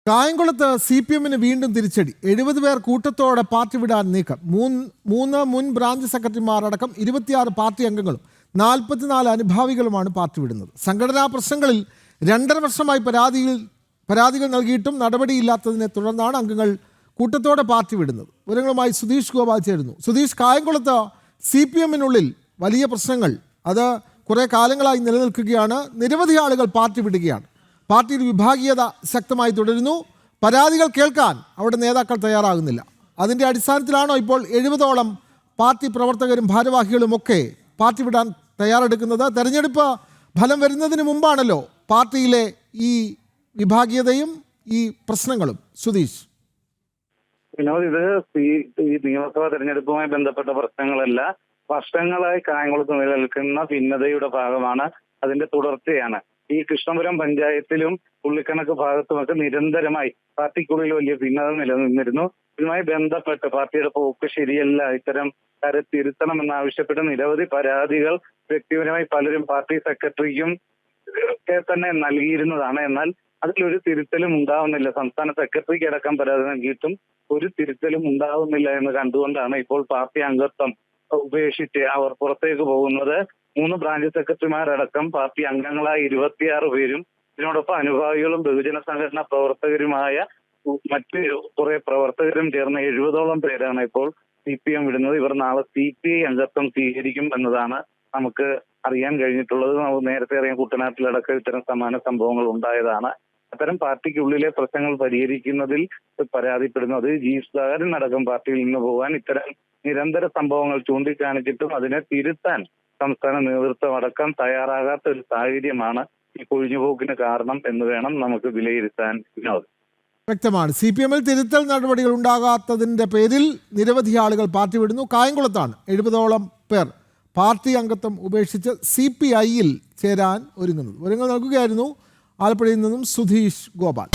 കായംകുളത്ത് CPM-ന് വീണ്ടും തിരിച്ചടി. 70 പേർ കൂട്ടത്തോടെ പാർട്ടി വിടാൻ നീക്കം. മൂന്ന് മുൻ ബ്രാഞ്ച് സെക്രട്ടറിമാരടക്കം 26 പാർട്ടി അംഗങ്ങളും 44 അനുഭാവികളുമാണ് പാർട്ടി വിടുന്നത്. സംഘടനാ പ്രശ്നങ്ങളിൽ 2.5 വർഷമായി പരാതികൾ നൽകിയിട്ടും നടപടിയില്ലാത്തതിനെ തുടർന്നാണ് അംഗങ്ങൾ കൂട്ടത്തോടെ പാർട്ടി വിടുന്നത്. വിവരങ്ങളുമായി സുധീഷ് ഗോപാൽ ചേരുന്നു. സുധീഷ്, കായംകുളത്ത് CPM-നുള്ളിൽ വലിയ പ്രശ്നങ്ങൾ അത് കുറേ കാലങ്ങളായി നിലനിൽക്കുകയാണ്. നിരവധി ആളുകൾ പാർട്ടി വിടുകയാണ്. പാർട്ടിയിൽ വിഭാഗീയത ശക്തമായി തുടരുന്നു. പരാതികൾ കേൾക്കാൻ അവിടെ നേതാക്കൾ തയ്യാറാകുന്നില്ല. അതിൻ്റെ അടിസ്ഥാനത്തിലാണോ ഇപ്പോൾ 70ഓളം പാർട്ടി പ്രവർത്തകരും ഭാരവാഹികളും ഒക്കെ പാർട്ടി വിടാൻ തയ്യാറെടുക്കുന്നത്? തെരഞ്ഞെടുപ്പ് ഫലം വരുന്നതിന് മുമ്പാണല്ലോ പാർട്ടിയിലെ ഈ വിഭാഗീയതയും ഈ പ്രശ്നങ്ങളും. സുധീഷ്, വിനോദ്, ഈ നിയമസഭാ തെരഞ്ഞെടുപ്പുമായി ബന്ധപ്പെട്ട പ്രശ്നങ്ങളല്ല, വർഷങ്ങളായി കായംകുളത്ത് നിലനിൽക്കുന്ന ഭിന്നതയുടെ ഭാഗമാണ്. അതിന്റെ തുടർച്ചയാണ്. ഈ കൃഷ്ണപുരം പഞ്ചായത്തിലും പുള്ളിക്കണക്ക് ഭാഗത്തുമൊക്കെ നിരന്തരമായി പാർട്ടിക്കുള്ളിൽ വലിയ ഭിന്നത നിലനിന്നിരുന്നു. ഇതുമായി ബന്ധപ്പെട്ട് പാർട്ടിയുടെ പോക്ക് ശരിയല്ല, ഇത്തരം കാര്യം തിരുത്തണമെന്നാവശ്യപ്പെട്ട് നിരവധി പരാതികൾ വ്യക്തിപരമായി പലരും പാർട്ടി സെക്രട്ടറിക്കും ഒക്കെ തന്നെ നൽകിയിരുന്നതാണ്. എന്നാൽ അതിലൊരു തിരുത്തലും ഉണ്ടാവുന്നില്ല. സംസ്ഥാന സെക്രട്ടറിക്ക് അടക്കം പരാതി നൽകിയിട്ടും ഒരു തിരുത്തലും ഉണ്ടാവുന്നില്ല എന്ന് കണ്ടുകൊണ്ടാണ് ഇപ്പോൾ പാർട്ടി അംഗത്വം ഉപേക്ഷിച്ച് അവർ പുറത്തേക്ക് പോകുന്നത്. 3 ബ്രാഞ്ച് സെക്രട്ടറിമാരടക്കം പാർട്ടി അംഗങ്ങളായ 26 പേരും ഇതിനോടൊപ്പം അനുഭാവികളും ബഹുജന സംഘടനാ പ്രവർത്തകരുമായ മറ്റ് കുറെ പ്രവർത്തകരും ചേർന്ന് 70ഓളം പേരാണ് ഇപ്പോൾ CPM വിടുന്നത്. ഇവർ നാളെ CPI അംഗത്വം സ്വീകരിക്കും എന്നതാണ് നമുക്ക് അറിയാൻ കഴിഞ്ഞിട്ടുള്ളത്. നമുക്ക് നേരത്തെ അറിയാം, കുട്ടനാട്ടിലടക്കം ഇത്തരം സമാന സംഭവങ്ങൾ ഉണ്ടായതാണ്. അത്തരം പാർട്ടിക്കുള്ളിലെ പ്രശ്നങ്ങൾ പരിഹരിക്കുന്നതിൽ പരാതിപ്പെടുന്നു. അത് സുധാകരനടക്കം പാർട്ടിയിൽ നിന്ന് പോകാൻ ഇത്തരം നിരന്തര സംഭവങ്ങൾ ചൂണ്ടിക്കാണിച്ചിട്ടും അതിനെ തിരുത്താൻ സംസ്ഥാന നേതൃത്വം അടക്കം തയ്യാറാകാത്ത ഒരു സാഹചര്യമാണ് ഈ കൊഴിഞ്ഞുപോക്കിന് കാരണം എന്ന് വേണം നമുക്ക് വിലയിരുത്താൻ. വിനോദ്, വ്യക്തമാണ്. CPM-ൽ തിരുത്തൽ നടപടികൾ ഉണ്ടാകാത്തതിൻ്റെ പേരിൽ നിരവധി ആളുകൾ പാർട്ടി വിടുന്നു. കായംകുളത്താണ് 70ഓളം പേർ പാർട്ടി അംഗത്വം ഉപേക്ഷിച്ച് CPI-യിൽ ചേരാൻ ഒരുങ്ങുന്നത്. വിവരങ്ങൾ നൽകുകയായിരുന്നു ആലപ്പുഴയിൽ നിന്നും സുധീഷ് ഗോപാൽ.